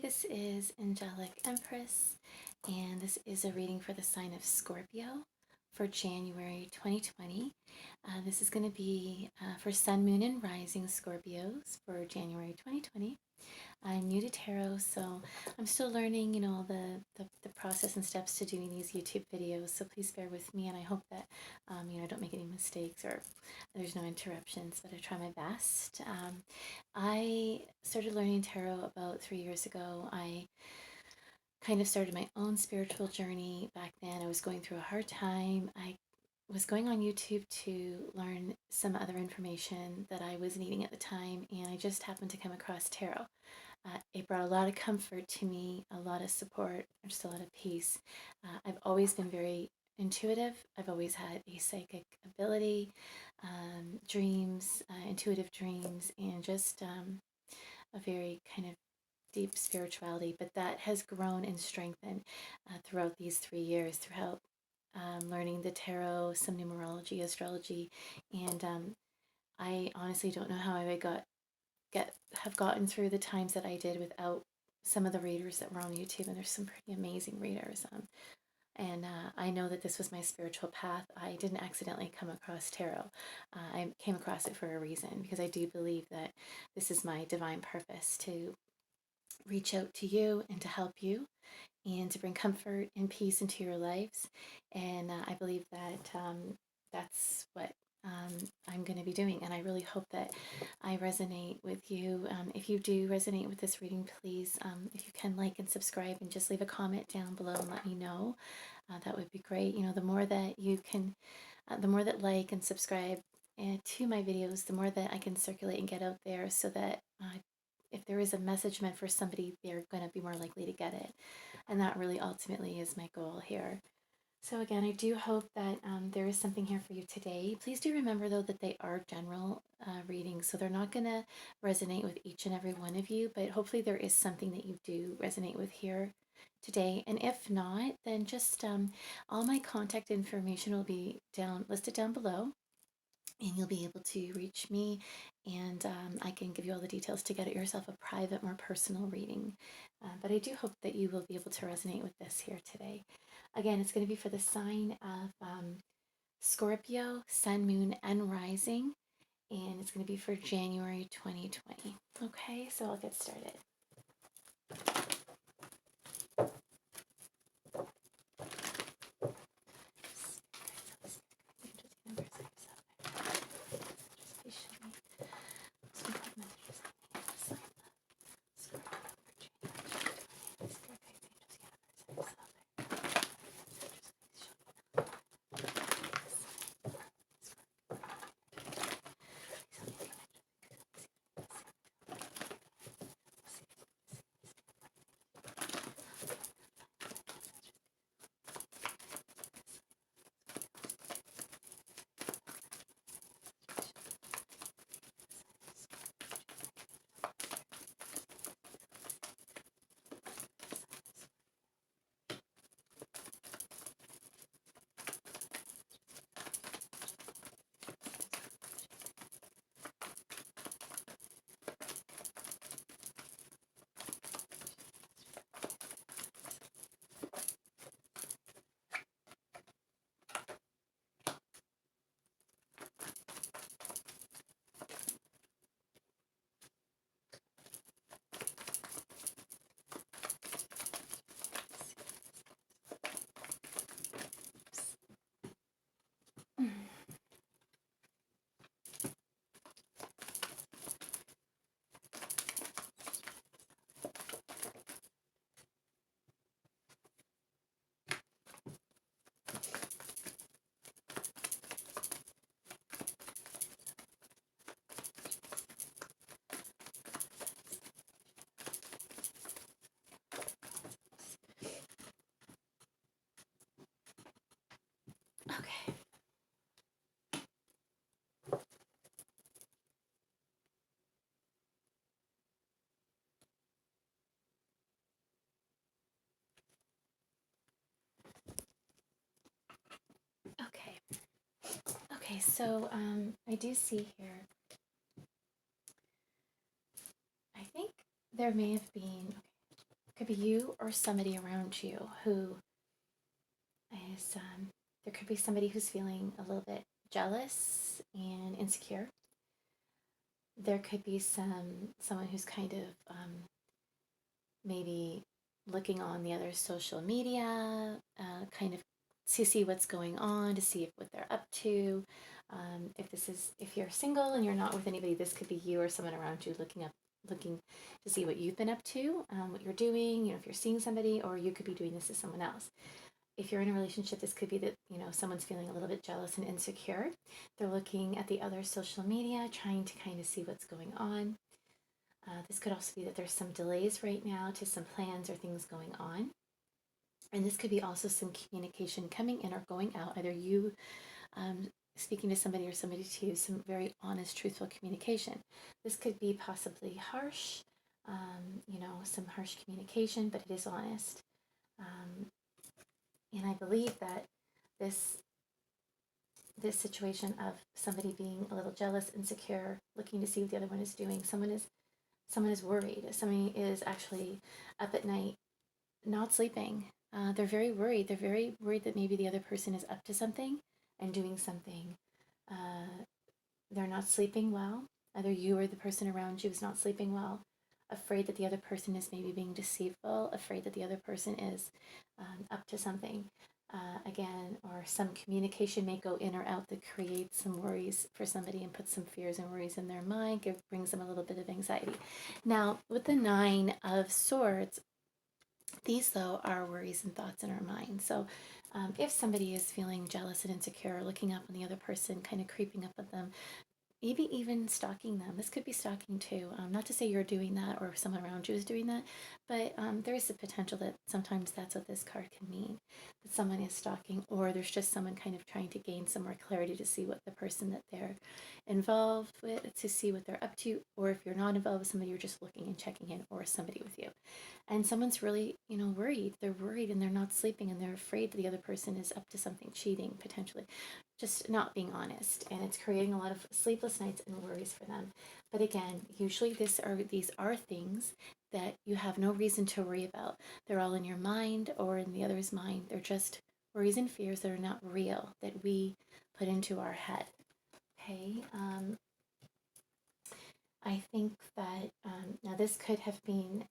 this is Angelic Empress, and this is a reading for the sign of Scorpio for January 2020. This is going to be for Sun, Moon, and Rising Scorpios for January 2020. I'm new to tarot, so I'm still learning, the process and steps to doing these YouTube videos. So please bear with me, and I hope that, I don't make any mistakes or there's no interruptions, but I try my best. I started learning tarot about 3 years ago. I kind of started my own spiritual journey back then. I was going through a hard time. I was going on YouTube to learn some other information that I was needing at the time, and I just happened to come across tarot. It brought a lot of comfort to me, a lot of support, just a lot of peace. I've always been very intuitive. I've always had a psychic ability, dreams, intuitive dreams, and just a very kind of deep spirituality. But that has grown and strengthened throughout these 3 years, throughout learning the tarot, some numerology, astrology, and I honestly don't know how I would have gotten through the times that I did without some of the readers that were on YouTube, and there's some pretty amazing readers. And I know that this was my spiritual path. I didn't accidentally come across tarot. I came across it for a reason, because I do believe that this is my divine purpose to reach out to you and to help you and to bring comfort and peace into your lives. And I believe that that's what I'm going to be doing. And I really hope that I resonate with you. If you do resonate with this reading, please, if you can, like and subscribe and just leave a comment down below and let me know. That would be great. The more that you can, the more that like and subscribe to my videos, the more that I can circulate and get out there, so that if there is a message meant for somebody, they're going to be more likely to get it. And that really ultimately is my goal here. So again, I do hope that there is something here for you today. Please do remember, though, that they are general readings, so they're not going to resonate with each and every one of you, but hopefully there is something that you do resonate with here today. And if not, then just all my contact information will be listed down below, and you'll be able to reach me, and I can give you all the details to get yourself a private, more personal reading. But I do hope that you will be able to resonate with this here today. Again, it's going to be for the sign of Scorpio, Sun, Moon, and Rising, and it's going to be for January 2020. Okay, so I'll get started. Okay. Okay. Okay, so I do see here, I think there may have been, okay, could be you or somebody around you who is, there could be somebody who's feeling a little bit jealous and insecure. There could be someone who's kind of maybe looking on the other social media, kind of to see what's going on, to see what they're up to. If you're single and you're not with anybody, this could be you or someone around you looking to see what you've been up to, what you're doing. If you're seeing somebody, or you could be doing this to someone else. If you're in a relationship, this could be that someone's feeling a little bit jealous and insecure. They're looking at the other social media, trying to kind of see what's going on. This could also be that there's some delays right now to some plans or things going on. And this could be also some communication coming in or going out, either you speaking to somebody or somebody to you, some very honest, truthful communication. This could be possibly harsh, some harsh communication, but it is honest. And I believe that this this situation of somebody being a little jealous, insecure, looking to see what the other one is doing, someone is worried. Somebody is actually up at night, not sleeping. They're very worried. They're very worried that maybe the other person is up to something and doing something. They're not sleeping well. Either you or the person around you is not sleeping well. Afraid that the other person is maybe being deceitful. Afraid that the other person is up to something. Again, or some communication may go in or out that creates some worries for somebody and puts some fears and worries in their mind, brings them a little bit of anxiety. Now, with the Nine of Swords, these, though, are worries and thoughts in our mind. So if somebody is feeling jealous and insecure, looking up on the other person, kind of creeping up at them, maybe even stalking them. This could be stalking too. Not to say you're doing that or if someone around you is doing that, but there is a potential that sometimes that's what this card can mean. That someone is stalking, or there's just someone kind of trying to gain some more clarity to see what the person that they're involved with, to see what they're up to, or if you're not involved with somebody, you're just looking and checking in, or somebody with you. And someone's really, worried. They're worried and they're not sleeping and they're afraid that the other person is up to something, cheating potentially, just not being honest, and it's creating a lot of sleepless nights and worries for them. But again, usually these are things that you have no reason to worry about. They're all in your mind or in the other's mind. They're just worries and fears that are not real, that we put into our head. Okay. I think that now this could have been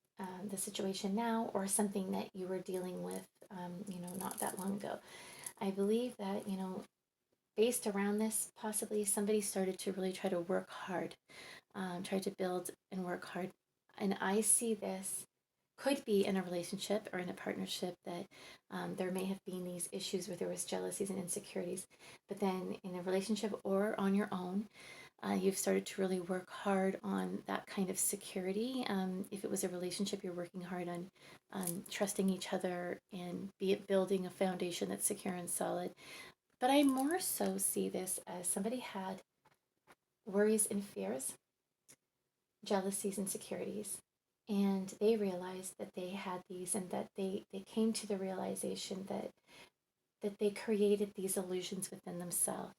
the situation now, or something that you were dealing with, not that long ago. I believe that, based around this, possibly somebody started to really try to work hard, try to build and work hard. And I see this could be in a relationship or in a partnership that there may have been these issues where there was jealousies and insecurities. But then in a relationship or on your own, you've started to really work hard on that kind of security. If it was a relationship, you're working hard on trusting each other and building a foundation that's secure and solid. But I more so see this as somebody had worries and fears, jealousies, insecurities, and they realized that they had these, and that they came to the realization that they created these illusions within themselves.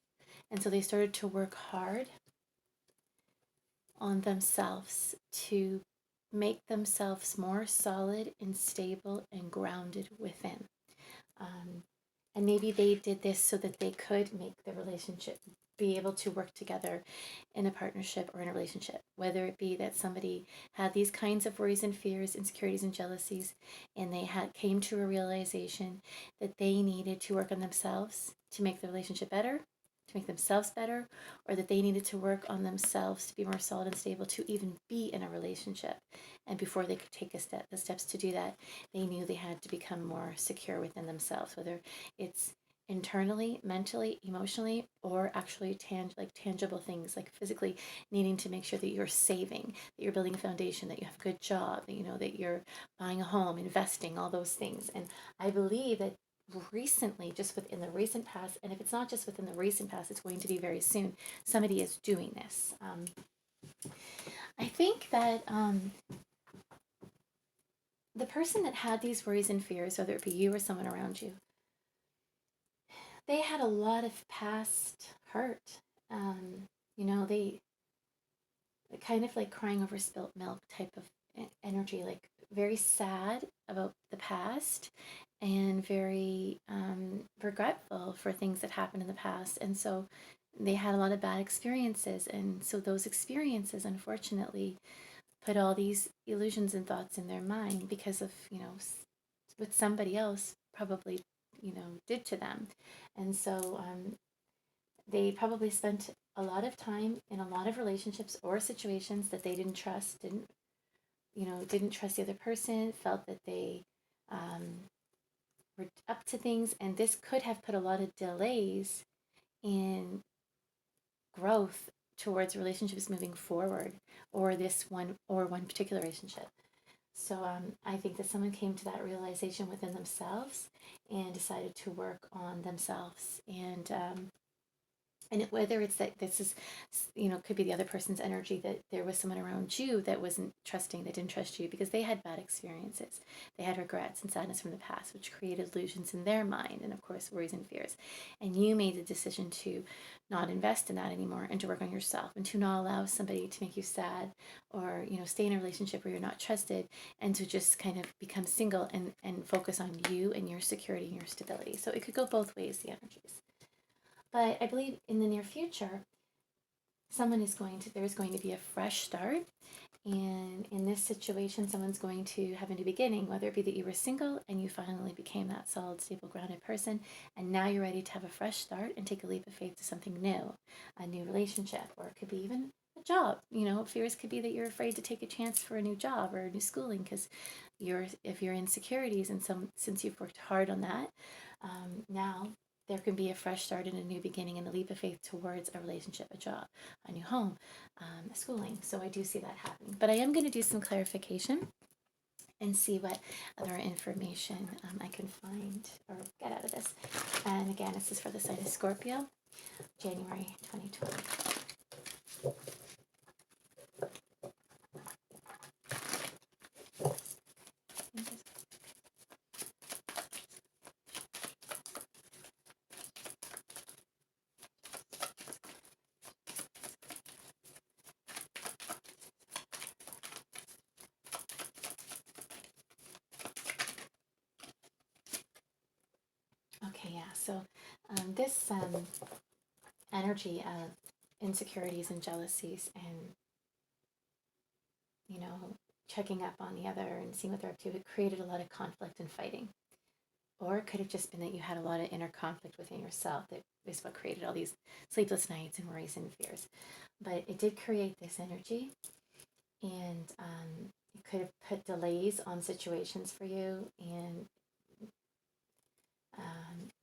And so they started to work hard on themselves to make themselves more solid and stable and grounded within. And maybe they did this so that they could make the relationship, be able to work together in a partnership or in a relationship, whether it be that somebody had these kinds of worries and fears, insecurities and jealousies, and they came to a realization that they needed to work on themselves to make the relationship better, to make themselves better, or that they needed to work on themselves to be more solid and stable to even be in a relationship. And before they could take the steps to do that, they knew they had to become more secure within themselves, whether it's internally, mentally, emotionally, or actually tangible things, like physically needing to make sure that you're saving, that you're building a foundation, that you have a good job, that you're buying a home, investing, all those things. And I believe that recently, just within the recent past, and if it's not just within the recent past, it's going to be very soon, somebody is doing this. I think that the person that had these worries and fears, whether it be you or someone around you, they had a lot of past hurt. They kind of like crying over spilt milk type of energy, like very sad about the past and very regretful for things that happened in the past. And so they had a lot of bad experiences. And so those experiences, unfortunately, put all these illusions and thoughts in their mind because of, what somebody else probably, did to them. And so they probably spent a lot of time in a lot of relationships or situations that they didn't trust, didn't trust the other person, felt that they were up to things, and this could have put a lot of delays in growth towards relationships moving forward, or one particular relationship. So I think that someone came to that realization within themselves and decided to work on themselves, and whether it's that this is, could be the other person's energy, that there was someone around you that wasn't trusting, that didn't trust you because they had bad experiences, they had regrets and sadness from the past, which created illusions in their mind, and of course worries and fears. And you made the decision to not invest in that anymore, and to work on yourself, and to not allow somebody to make you sad, or stay in a relationship where you're not trusted, and to just kind of become single and focus on you and your security and your stability. So it could go both ways, the energies. But I believe in the near future, there's going to be a fresh start. And in this situation, someone's going to have a new beginning, whether it be that you were single and you finally became that solid, stable, grounded person, and now you're ready to have a fresh start and take a leap of faith to something new, a new relationship, or it could be even a job. Fears could be that you're afraid to take a chance for a new job or a new schooling because if you're insecurities, and since you've worked hard on that, now there can be a fresh start and a new beginning and a leap of faith towards a relationship, a job, a new home, schooling. So I do see that happening. But I am going to do some clarification and see what other information I can find or get out of this. And again, this is for the sign of Scorpio, January 2020. Okay, yeah. So this energy of insecurities and jealousies, and checking up on the other and seeing what they're up to, it created a lot of conflict and fighting. Or it could have just been that you had a lot of inner conflict within yourself that is what created all these sleepless nights and worries and fears. But it did create this energy, and it could have put delays on situations for you, and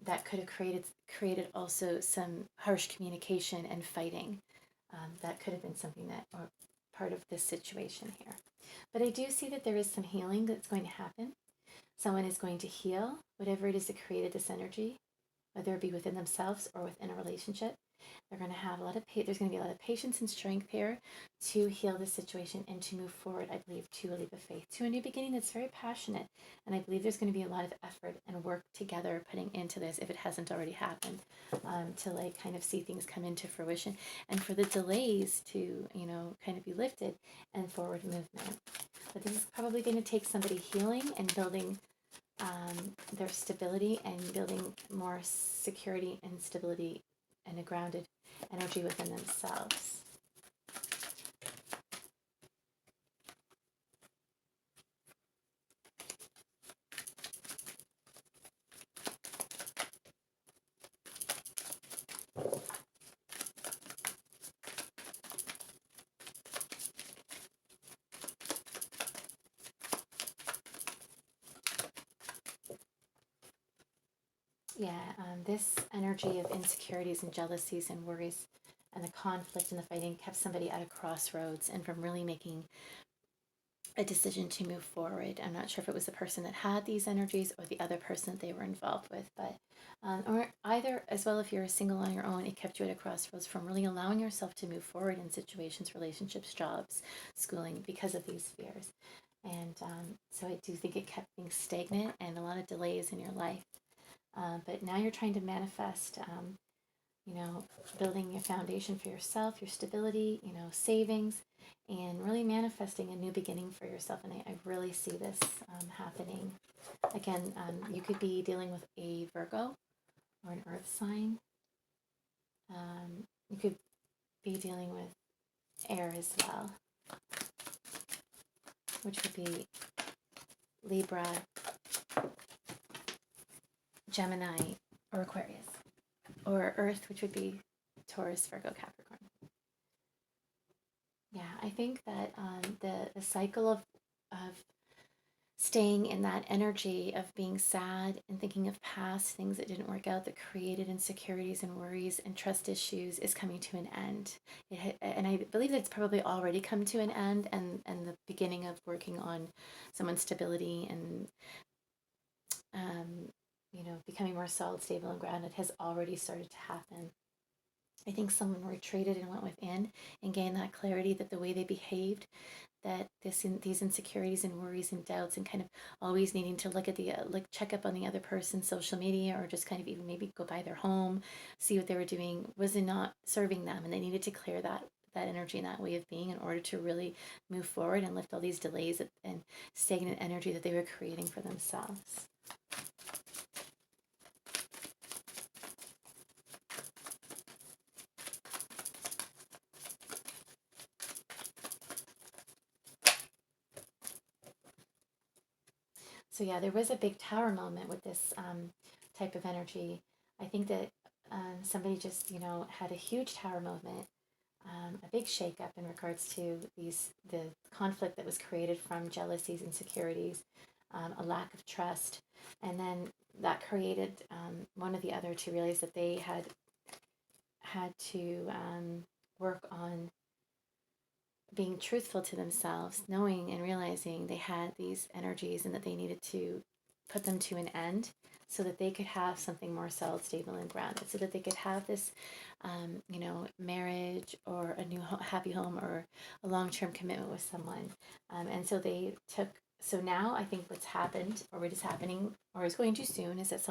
that could have created also some harsh communication and fighting. That could have been something that, or part of this situation here. But I do see that there is some healing that's going to happen. Someone is going to heal whatever it is that created this energy, whether it be within themselves or within a relationship. They're going to have there's going to be a lot of patience and strength here to heal this situation and to move forward, I believe, to a leap of faith, to a new beginning that's very passionate. And I believe there's going to be a lot of effort and work together putting into this, if it hasn't already happened, to kind of see things come into fruition, and for the delays to, kind of be lifted, and forward movement. But this is probably going to take somebody healing and building their stability, and building more security and stability and a grounded energy within themselves. Yeah, this energy of insecurities and jealousies and worries and the conflict and the fighting kept somebody at a crossroads and from really making a decision to move forward. I'm not sure if it was the person that had these energies or the other person that they were involved with, but or either as well. If you're single on your own, it kept you at a crossroads from really allowing yourself to move forward in situations, relationships, jobs, schooling, because of these fears. And so I do think it kept things stagnant and a lot of delays in your life. But now you're trying to manifest, you know, building your foundation for yourself, your stability, you know, savings, and really manifesting a new beginning for yourself. And I really see this happening. Again, you could be dealing with a Virgo or an earth sign. You could be dealing with air as well, which would be Libra, Gemini, or Aquarius. Or earth, which would be Taurus, Virgo, Capricorn. Yeah, I think that the cycle of staying in that energy of being sad and thinking of past things that didn't work out that created insecurities and worries and trust issues is coming to an end. And I believe that it's probably already come to an end, and the beginning of working on someone's stability and um, you know, becoming more solid, stable, and grounded has already started to happen. I think someone retreated and went within and gained that clarity that the way they behaved, that these insecurities and worries and doubts and kind of always needing to look at the like check up on the other person's social media or just kind of even maybe go by their home, see what they were doing was not serving them, and they needed to clear that energy and that way of being in order to really move forward and lift all these delays and stagnant energy that they were creating for themselves. So yeah, there was a big tower moment with this type of energy. I think that somebody just, you know, had a huge tower moment, a big shakeup in regards to the conflict that was created from jealousies, insecurities, a lack of trust, and then that created one or the other to realize that they had to work on being truthful to themselves, knowing and realizing they had these energies and that they needed to put them to an end so that they could have something more solid, stable, and grounded, so that they could have this, you know, marriage or a new happy home or a long-term commitment with someone. And so they took, so now I think what's happened or what is happening or is going to soon is that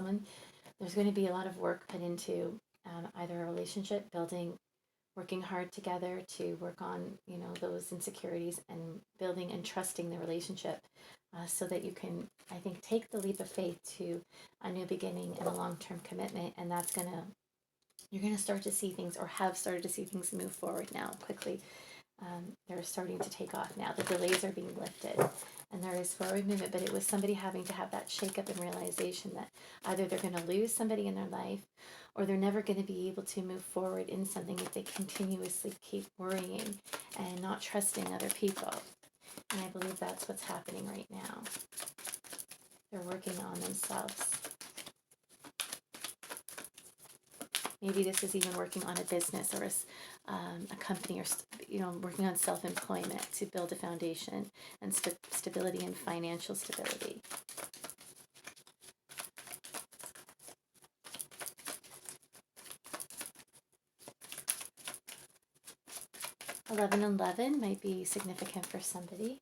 there's going to be a lot of work put into either a relationship, working hard together to work on, you know, those insecurities and building and trusting the relationship, so that you can, I think, take the leap of faith to a new beginning and a long-term commitment. And that's gonna, you're gonna start to see things, or have started to see things move forward now quickly. They're starting to take off now. The delays are being lifted and there is forward movement, but it was somebody having to have that shake up and realization that either they're going to lose somebody in their life or they're never going to be able to move forward in something if they continuously keep worrying and not trusting other people. And I believe that's what's happening right now. They're working on themselves. Maybe this is even working on a business or a company, or, you know, working on self-employment to build a foundation and stability and financial stability. 1111 might be significant for somebody.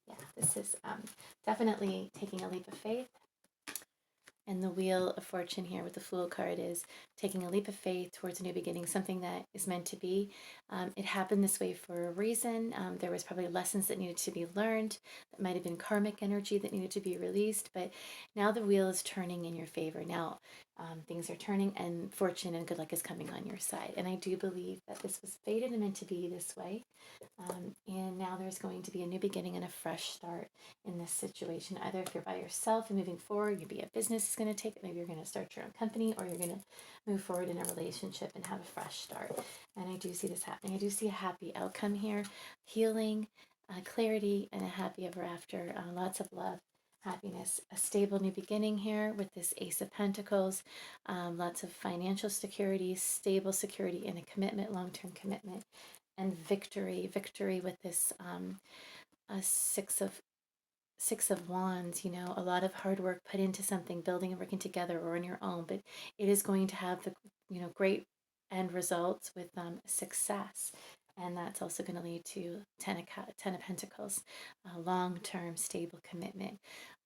Yeah, this is definitely taking a leap of faith. And the Wheel of Fortune here with the Fool card is taking a leap of faith towards a new beginning, something that is meant to be. It happened this way for a reason. There was probably lessons that needed to be learned. That might have been karmic energy that needed to be released. But now the wheel is turning in your favor. Now things are turning and fortune and good luck is coming on your side. And I do believe that this was fated and meant to be this way. And now there's going to be a new beginning and a fresh start in this situation. Either if you're by yourself and moving forward, maybe a business is going to take it, maybe you're going to start your own company, or you're going to move forward in a relationship and have a fresh start. And I do see this happening. I do see a happy outcome here, healing, clarity, and a happy ever after. Lots of love, happiness, a stable new beginning here with this Ace of Pentacles, lots of financial security, stable security, and a commitment, long-term commitment, and victory with this a six of wands. You know, a lot of hard work put into something, building and working together or on your own, but it is going to have the, you know, great end results with success. And that's also going to lead to ten of Pentacles, long-term stable commitment,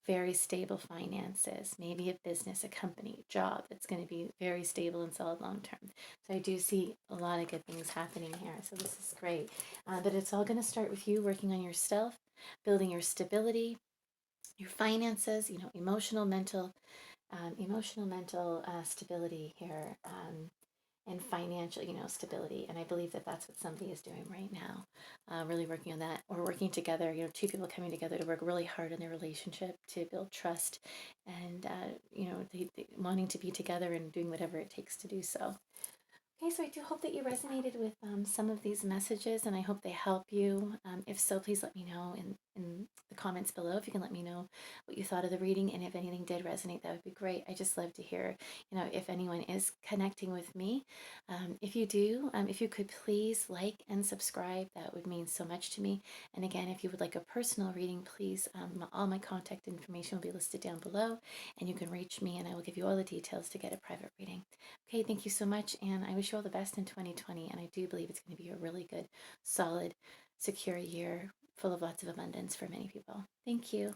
very stable finances, maybe a business, a company, job that's going to be very stable and solid long term. So I do see a lot of good things happening here. So this is great. But it's all going to start with you working on yourself, building your stability, your finances, emotional, mental stability here. And financial, stability. And I believe that that's what somebody is doing right now, really working on that, or working together. Two people coming together to work really hard in their relationship to build trust, and they wanting to be together and doing whatever it takes to do so. Okay, so I do hope that you resonated with some of these messages, and I hope they help you. If so, please let me know in the comments below. If you can let me know what you thought of the reading, and if anything did resonate, that would be great. I just love to hear, if anyone is connecting with me. If you do, if you could please like and subscribe, that would mean so much to me. And again, if you would like a personal reading, please, all my contact information will be listed down below, and you can reach me, and I will give you all the details to get a private reading. Okay, thank you so much, and I wish you all the best in 2020, and I do believe it's going to be a really good, solid, secure year full of lots of abundance for many people. Thank you.